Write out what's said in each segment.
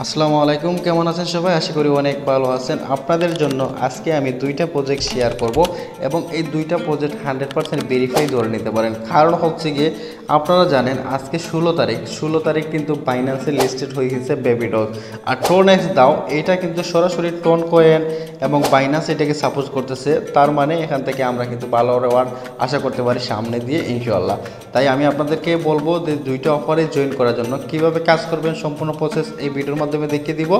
আসসালামু আলাইকুম, কেমন আছেন সবাই? আশা করি অনেক ভালো আছেন। আপনাদের জন্য আজকে আমি দুইটা প্রজেক্ট শেয়ার করব এবং এই দুইটা প্রজেক্ট 100% ভেরিফাই ধরে নিতে পারেন। কারণ হচ্ছে গিয়ে আপনারা জানেন আজকে 16 তারিখ কিন্তু বাইন্যান্সে লিস্টেড হয়ে গেছে বেবিডগ। আর টোনেক্স দাও এটা কিন্তু সরাসরি টোন কয়েন এবং বাইন্যান্স এটাকে সাপোর্ট করতেছে। তার মানে এখান থেকে আমরা কিন্তু ভালো রেওয়ার্ড আশা করতে পারি সামনে দিয়ে ইনশাআল্লাহ। তাই আমি আপনাদেরকে বলবো যে দুইটা অফারে জয়েন করার জন্য কিভাবে কাজ করবেন সম্পূর্ণ প্রসেস এই ভিডিওর মাধ্যমে দেখিয়ে দিব।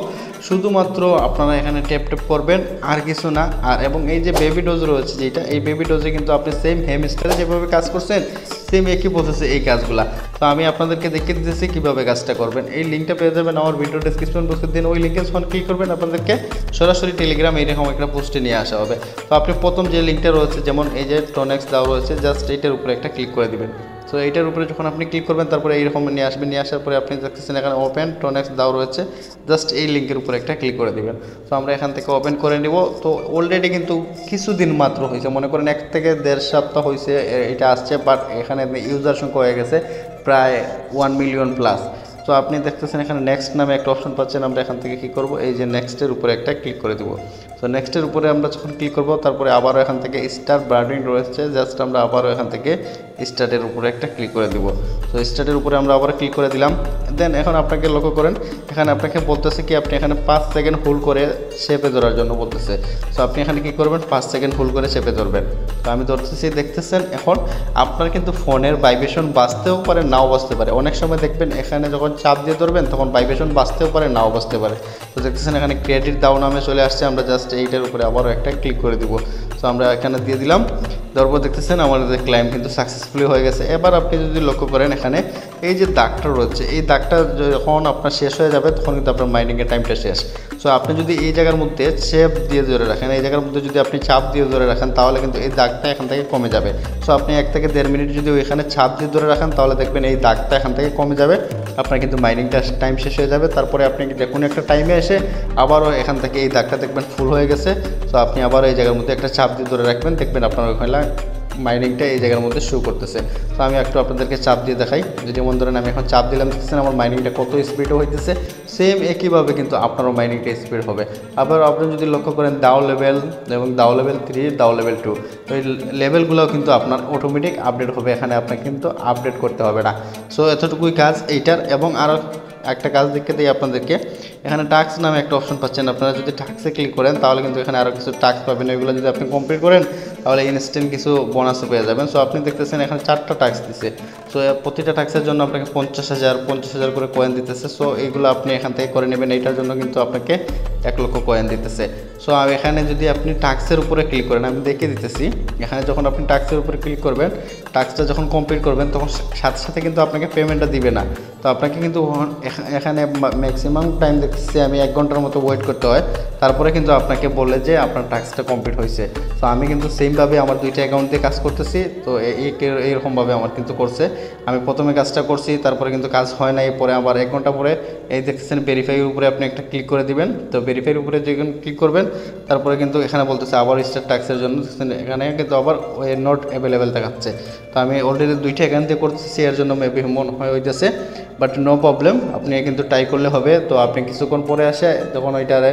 শুধুমাত্র আপনারা এখানে ট্যাপ করবেন, আর কিছু না। আর এবং এই যে বেবি ডোজ রয়েছে যেটা, এই বেবি ডোজে কিন্তু আপনি সেম হেমস্টারে যেভাবে কাজ করছেন সেম একই প্রসেসে এই কাজগুলা। তো আমি আপনাদেরকে দেখিয়ে দিতেছি কীভাবে কাজটা করবেন। এই লিঙ্কটা পেয়ে যাবেন আমার ভিডিও ডিসক্রিপশন বক্সের দিন। ওই লিঙ্কে যখন ক্লিক করবেন আপনাদেরকে সরাসরি টেলিগ্রাম এরকম একটা পোস্টে নিয়ে আসা হবে। তো আপনি প্রথম যে লিঙ্কটা রয়েছে, যেমন এই যে টোনেক্স দাও রয়েছে, জাস্ট এইটার উপরে একটা ক্লিক করে দিবেন। তো এইটার উপরে যখন আপনি ক্লিক করবেন তারপরে এইরকম নিয়ে আসবেন। নিয়ে আসার পরে আপনি দেখতেছেন এখানে ওপেন টোনেক্স দাও রয়েছে, জাস্ট এই লিঙ্কের উপরে একটা ক্লিক করে দিবেন। তো আমরা এখান থেকে ওপেন করে নিব। তো অলরেডি কিন্তু কিছুদিন মাত্র হয়েছে, মনে করেন 1 থেকে 1.5 সপ্তাহ হয়েছে এটা আসছে, বাট এখানে ইউজার সংখ্যা হয়ে গেছে প্রায় 1 মিলিয়ন প্লাস। তো আপনি দেখতেছেন এখানে নেক্সট নামে একটা অপশন পাচ্ছেন। আমরা এখান থেকে কী করব, এই যে নেক্সটের উপরে একটা ক্লিক করে দেবো। তো নেক্সটের উপরে আমরা যখন ক্লিক করব তারপরে আবারও এখান থেকে স্টার ব্র্যান্ডিং রয়েছে, জাস্ট আমরা আবারও এখান থেকে স্টার্টের উপরে একটা ক্লিক করে দিব। তো স্টার্টের উপরে আমরা আবার ক্লিক করে দিলাম। দেন এখন আপনাকে লক্ষ্য করেন এখানে আপনাকে বলতেছে কি আপনি এখানে 5 সেকেন্ড হোল্ড করে শেপে ধরার জন্য বলতেছে। তো আপনি এখানে কী করবেন, 5 সেকেন্ড হোল্ড করে শেপে ধরবেন। তো আমি ধরতেছি, দেখতেছেন এখন আপনার কিন্তু ফোনের ভাইব্রেশন বাজতেও পারে নাও বাজতে পারে। অনেক সময় দেখবেন এখানে যখন চাপ দিয়ে ধরবেন তখন ভাইব্রেশন বাজতেও পারে নাও বাজতে পারে। তো দেখতেছেন এখানে ক্রেডিট দাও নামে চলে আসছে। আমরা জাস্ট এইটার উপরে আবারও একটা ক্লিক করে দিব। তো আমরা এখানে দিয়ে দিলাম। তারপর দেখতেছেন আমাদের ক্লাইম কিন্তু সাকসেসফুলি হয়ে গেছে। এবার আপনি যদি লক্ষ্য করেন এখানে এই যে দাগটা রয়েছে, এই দাগটা যখন আপনার শেষ হয়ে যাবে তখন কিন্তু আপনার মাইনিংয়ের টাইমটা শেষ। সো আপনি যদি এই জায়গার মধ্যে চেপ দিয়ে ধরে রাখেন, এই জায়গার মধ্যে যদি আপনি চাপ দিয়ে ধরে রাখেন তাহলে কিন্তু এই দাগটা এখান থেকে কমে যাবে। সো আপনি 1 থেকে 1.5 মিনিট যদি ওইখানে চাপ দিয়ে ধরে রাখেন তাহলে দেখবেন এই দাগটা এখান থেকে কমে যাবে, আপনার কিন্তু মাইনিংটা টাইম শেষ হয়ে যাবে। তারপরে আপনি যে কোনো একটা টাইমে এসে আবারও এখান থেকে এই দাগটা দেখবেন ফুল হয়ে গেছে। তো আপনি আবারও এই জায়গার মধ্যে একটা চাপ দিয়ে ধরে রাখবেন, দেখবেন আপনার ওইখানে মাইনিংটা এই জায়গার মধ্যে শো করতেছে। তো আমি একটু আপনাদেরকে চাপ দিয়ে দেখাই। যেমন ধরেন আমি এখন চাপ দিলাম, দেখছেন আমার মাইনিংটা কত স্পিডও হইতেছে। সেম একইভাবে কিন্তু আপনারও মাইনিংটা স্পিড হবে। আবার আপনি যদি লক্ষ্য করেন দাও লেভেল এবং দাও লেভেল 3, দাও লেভেল 2, তো এই লেভেলগুলোও কিন্তু আপনার অটোমেটিক আপডেট হবে, এখানে আপনাকে কিন্তু আপডেট করতে হবে না। সো এতটুকুই কাজ এইটার। এবং আরও একটা কাজ দেখতে দিই আপনাদেরকে, এখানে টাস্ক নামে একটা অপশন পাচ্ছেন। আপনারা যদি টাস্কে ক্লিক করেন তাহলে কিন্তু এখানে আরও কিছু টাস্ক পাবেন। এগুলো যদি আপনি কমপ্লিট করেন তাহলে ইনস্ট্যান্ট কিছু বোনাসও পেয়ে যাবেন। সো আপনি দেখতেছেন এখানে 4টা টাস্ক দিচ্ছে। সো প্রতিটা টাস্কের জন্য আপনাকে 50,000 করে কয়েন দিতেছে। সো এইগুলো আপনি এখান থেকে করে নেবেন। এইটার জন্য কিন্তু আপনাকে 1 লক্ষ কয়েন দিতেছে। সো এখানে যদি আপনি টাস্কের উপরে ক্লিক করেন, আমি দেখিয়ে দিতেছি। এখানে যখন আপনি টাস্কের উপরে ক্লিক করবেন, টাস্কটা যখন কমপ্লিট করবেন তখন সাথে সাথে কিন্তু আপনাকে পেমেন্টটা দিবে না। তো আপনাকে কিন্তু এখানে ম্যাক্সিমাম টাইম দেখতেছি আমি 1 ঘন্টার মতো ওয়েট করতে হয়, তারপরে কিন্তু আপনাকে বলে যে আপনার টাস্কটা কমপ্লিট হয়েছে। তো আমি কিন্তু সেমভাবে আমার 2টা অ্যাকাউন্ট দিয়ে কাজ করতেছি। তো এইরকমভাবে আমার কিন্তু করছে। আমি প্রথমে কাজটা করছি, তারপরে কিন্তু কাজ হয় না। এরপরে আবার 1 ঘন্টা পরে এই দেখতেছেন ভেরিফাইয়ের উপরে আপনি একটা ক্লিক করে দিবেন। তো ভেরিফাইয়ের উপরে যখন ক্লিক করবেন তারপরে কিন্তু এখানে বলতেছে আবার স্টার টাস্কের জন্য, এখানে কিন্তু আবার নট অ্যাভেলেবেল দেখাচ্ছে। তো আমি অলরেডি 2টা অ্যাকাউন্ট দিয়ে করতেছি, এর জন্য মেবি মনে হয় হইতেছে, বাট নো প্রবলেম, আপনি কিন্তু ট্রাই করলে হবে। তো আপনি কিছুক্ষণ পরে আসে যখন ওইটারে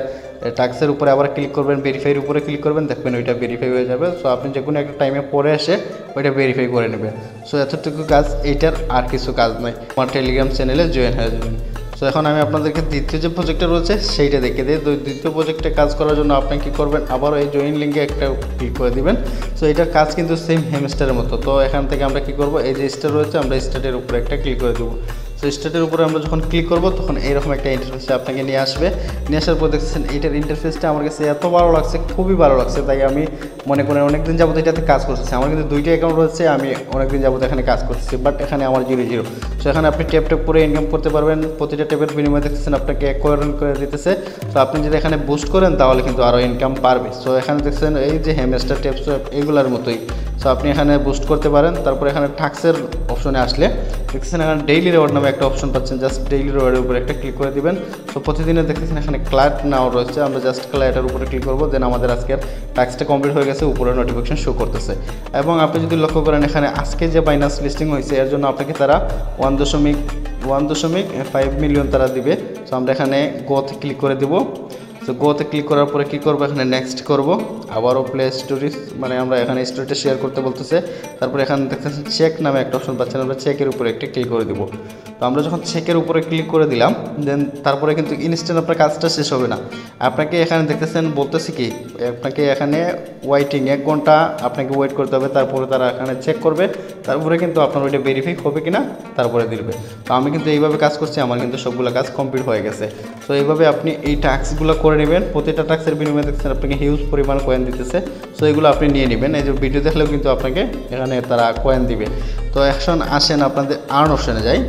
টাস্কের উপরে আবার ক্লিক করবেন, ভেরিফাইয়ের উপরে ক্লিক করবেন, দেখবেন ওইটা ভেরিফাই হয়ে যাবে। সো আপনি যে কোনো একটা টাইমে পরে এসে ওইটা ভেরিফাই করে নেবেন। সো এতটুকু কাজ, এইটার আর কিছু কাজ নাই। আমার টেলিগ্রাম চ্যানেলে জয়েন হয়ে যাবেন। সো এখন আমি আপনাদেরকে দ্বিতীয় যে প্রজেক্টটা রয়েছে সেইটা দেখে দিই। তো দ্বিতীয় প্রজেক্টে কাজ করার জন্য আপনি কী করবেন, আবারও এই জয়েন লিঙ্কে একটা ক্লিক করে দিবেন। সো এটার কাজ কিন্তু সেম হেমস্টারের মতো। তো এখান থেকে আমরা কী করব, এই যে স্টার রয়েছে আমরা স্টার্টের উপরে একটা ক্লিক করে দেবো। সো স্টার্টের উপরে আমরা যখন ক্লিক করব তখন এইরকম একটা ইন্টারফেসে আপনাকে নিয়ে আসবে। নিয়ে আসার পর দেখছেন এইটার ইন্টারফেসটা আমার কাছে এত ভালো লাগছে, খুবই ভালো লাগছে। তাই আমি মনে করেন অনেকদিন যাবত এটাতে কাজ করতেছি। আমার কিন্তু 2টা অ্যাকাউন্ট রয়েছে, আমি অনেকদিন যাবত এখানে কাজ করতেছি, বাট এখানে আমার 0 সো এখানে আপনি ট্যাপ করে ইনকাম করতে পারবেন। প্রতিটা ট্যাপের বিনিময়ে দেখতেছেন আপনাকে 1 কয়েন করে দিতেছে। তো আপনি যদি এখানে বুস্ট করেন তাহলে কিন্তু আরও ইনকাম পারবে। সো এখানে দেখছেন এই যে হ্যামস্টার ট্যাপস এইগুলোর মতোই। সো আপনি এখানে বুস্ট করতে পারেন। তারপরে এখানে টাস্কের অপশনে আসলে দেখতেছেন এখানে ডেইলি রিওয়ার্ড নামে একটা অপশন পাচ্ছেন, জাস্ট ডেইলি রিওয়ার্ডের উপরে একটা ক্লিক করে দিবেন। সো প্রতিদিনের দেখতেছেন এখানে ক্লায়েন্ট নাও রয়েছে, আমরা জাস্ট ক্লায়েন্টের উপরে ক্লিক করবো। দেন আমাদের আজকের টাস্কটা কমপ্লিট হয়ে গেছে, উপরে নোটিফিকেশন শো করতেছে। এবং আপনি যদি লক্ষ্য করেন এখানে আজকে যে বাইন্যান্স লিস্টিং হয়েছে এর জন্য আপনাকে তারা 1.5 মিলিয়ন তারা দিবে। সো আমরা এখানে গোতে ক্লিক করে দেব। সো গোতে ক্লিক করার পরে কী করবো, এখানে নেক্সট করব, আবারও প্লে স্টোরিজ মানে আমরা এখানে স্টোরিটা শেয়ার করতে বলতেছে। তারপরে এখানে দেখতেছেন চেক নামে একটা অপশন পাচ্ছেন, আমরা চেকের উপরে একটা ক্লিক করে দিব। তো আমরা যখন চেকের উপরে ক্লিক করে দিলাম দেন তারপরে কিন্তু ইনস্ট্যান্ট আপনার কাজটা শেষ হবে না। আপনাকে এখানে দেখতেছেন বলতেছি কি, আপনাকে এখানে ওয়েটিং 1 ঘন্টা আপনাকে ওয়েট করতে হবে, তারপরে তারা এখানে চেক করবে, তারপরে কিন্তু আপনার ওইটা ভেরিফাই হবে কিনা তারপরে দিবে। তো আমি কিন্তু এইভাবে কাজ করছি, আমার কিন্তু সবগুলো কাজ কমপ্লিট হয়ে গেছে। তো এইভাবে আপনি এই টাস্কগুলো করে নেবেন, প্রতিটা টাস্কের বিনিময়ে দেখছেন আপনাকে হিউজ পরিমাণ কয়েন দিতেছে। সো এগুলো আপনি নিয়ে নেবেন, এই যে ভিডিও দেখলেও কিন্তু আপনাকে এখানে তারা কয়েন দিবে। তো এখন আসেন আপনাদের আর্ন অপশনে যাই।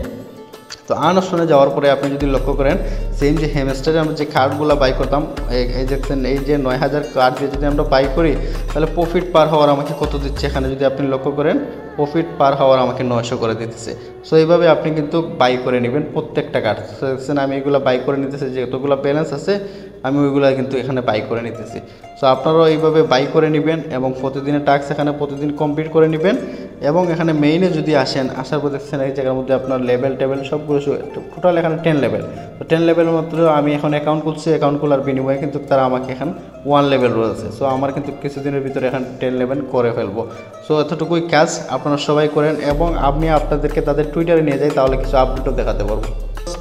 তো আর্ন অপশনে যাওয়ার পরে আপনি যদি লক্ষ্য করেন সেম যে হ্যামস্টারে আমরা যে কার্ডগুলো বাই করতাম, এই দেখছেন এই যে 9000 কার্ড দিয়ে যদি আমরা বাই করি তাহলে প্রফিট পার হওয়ার আমাকে কত দিচ্ছে, এখানে যদি আপনি লক্ষ্য করেন প্রফিট পার হওয়ার আমাকে 900 করে দিতেছে। সো এইভাবে আপনি কিন্তু বাই করে নেবেন প্রত্যেকটা কার্ড। সো দেখছেন আমি এগুলো বাই করে নিতেছি, যতগুলো ব্যালেন্স আছে আমি ওইগুলো কিন্তু এখানে বাই করে নিতেছি। সো আপনারাও এইভাবে বাই করে নেবেন এবং প্রতিদিনের টাস্ক এখানে প্রতিদিন কমপ্লিট করে নেবেন। এবং এখানে মেইনে যদি আসেন, আসার পর দেখছেন এই জায়গার মধ্যে আপনার লেভেল টেবেল সবগুলো টোটাল এখানে 10 লেভেল। তো 10 লেভেলের মাত্র আমি এখন অ্যাকাউন্ট খুলছি, অ্যাকাউন্ট খোলার বিনিময়ে কিন্তু তারা আমাকে এখন 1 লেভেল রয়েছে। সো আমার কিন্তু কিছুদিনের ভিতরে এখন 10 লেভেল করে ফেলবো। সো এতটুকুই কাজ আপনারা সবাই করেন এবং আমি আপনাদেরকে তাদের টুইটারে নিয়ে যাই, তাহলে কিছু আপডেটও দেখাতে পারবো।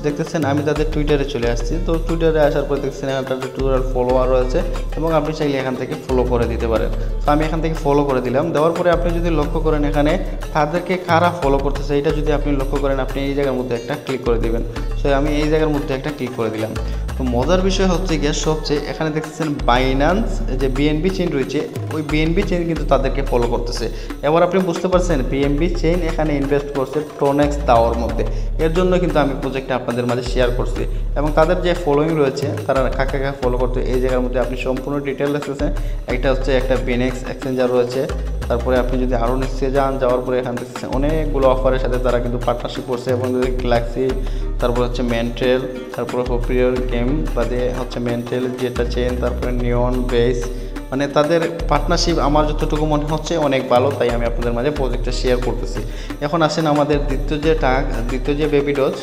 দেখতেছেন আমি তাদের টুইটারে চলে আসছি। তো টুইটারে আসার পর দেখছেন এখানে তাদের টোটাল ফলোয়ার রয়েছে এবং আপনি চাইলে এখান থেকে ফলো করে দিতে পারেন। তো আমি এখান থেকে ফলো করে দিলাম। দেওয়ার পরে আপনি যদি লক্ষ্য করেন এখানে তাদেরকে কারা ফলো করতেছে এটা যদি আপনি লক্ষ্য করেন, আপনি এই জায়গার মধ্যে একটা ক্লিক করে দিবেন। সো আমি এই জায়গার মধ্যে একটা ক্লিক করে দিলাম। তো মজার বিষয় হচ্ছে গিয়ে সবচেয়ে এখানে দেখতেছেন বাইন্যান্স যে বিএনবি চেইন রয়েছে, ওই বিএনবি চেইন কিন্তু তাদেরকে ফলো করতেছে। এবার আপনি বুঝতে পারছেন বিএনবি চেইন এখানে ইনভেস্ট করছে টোনেক্স দাওয়ার মধ্যে। এর জন্য কিন্তু আমি প্রজেক্টটা আপনাদের মাঝে শেয়ার করছি এবং তাদের যে ফলোয়িং রয়েছে তারা কাকে কাকে ফলো করতে এই জায়গার মধ্যে আপনি সম্পূর্ণ ডিটেল দেখতেছেন। একটা হচ্ছে একটা বিনেক্স এক্সচেঞ্জার রয়েছে। তারপরে আপনি যদি আরও নিচে যাওয়ার পরে এখান থেকে অনেকগুলো অফারের সাথে তারা কিন্তু পার্টনারশিপ করছে এবং গ্যালাক্সি, তারপর হচ্ছে মেন্টেল, তারপরে হোপিরিয়র গেম বাদে হচ্ছে মেন্টেল যেটা চেন, তারপরে নিয়ন বেস, মানে তাদের পার্টনারশিপ আমার যতটুকু মনে হচ্ছে অনেক ভালো, তাই আমি আপনাদের মাঝে প্রজেক্টটা শেয়ার করতেছি। এখন আসেন আমাদের দ্বিতীয় যে বেবি ডোজ।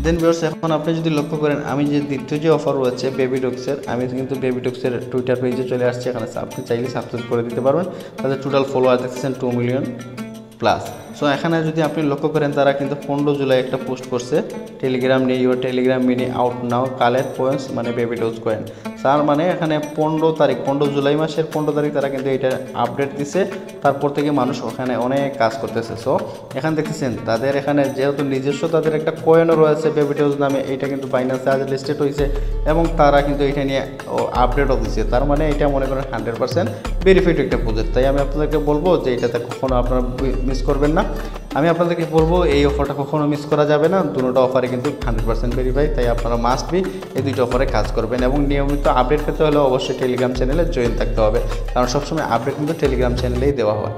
দেন ভিউয়ার্স এখন আপনি যদি লক্ষ্য করেন আমি যে দ্বিতীয় যে অফার রয়েছে বেবি ডক্সের, আমি কিন্তু বেবি ডক্সের টুইটার পেজে চলে আসছি। এখানে আপনি চাইলে সাবস্ক্রাইব করে দিতে পারবেন। তাদের টোটাল ফলোয়ার দেখছেন 2 মিলিয়ন প্লাস। সো এখানে যদি আপনি লক্ষ্য করেন তারা কিন্তু 15 জুলাই একটা পোস্ট করছে, টেলিগ্রাম নিয়ে your Telegram mini out now collect points মানে বেবি ডোজ কয়েন। তার মানে এখানে 15 জুলাই মাসের 15 তারিখ তারা কিন্তু এটা আপডেট দিছে। তারপর থেকে মানুষ ওখানে অনেক কাজ করতেছে। সো এখানে দেখতেছেন তাদের এখানে যেহেতু নিজস্ব তাদের একটা কয়েনও রয়েছে বেবি ডোজ নামে, এটা কিন্তু বাইন্যান্সে আজ লিস্টেড হয়েছে এবং তারা কিন্তু এটা নিয়ে আপডেটও দিচ্ছে। তার মানে এটা মনে করেন 100% ভেরিফাইড একটা প্রজেক্ট। তাই আমি আপনাদেরকে বলবো যে এটাতে কখনো আপনারা মিস করবেন না। আমি আপনাদেরকে বলবো এই অফারটা কখনো মিস করা যাবে না। দুটো অফারে কিন্তু 100% ভেরিফাই, তাই আপনারা মাস্ট বি এই দুটো অফারে কাজ করবেন এবং নিয়মিত আপডেট পেতে হলে অবশ্যই টেলিগ্রাম চ্যানেলে জয়েন থাকতে হবে, কারণ সবসময় আপডেট কিন্তু টেলিগ্রাম চ্যানেলেই দেওয়া হয়।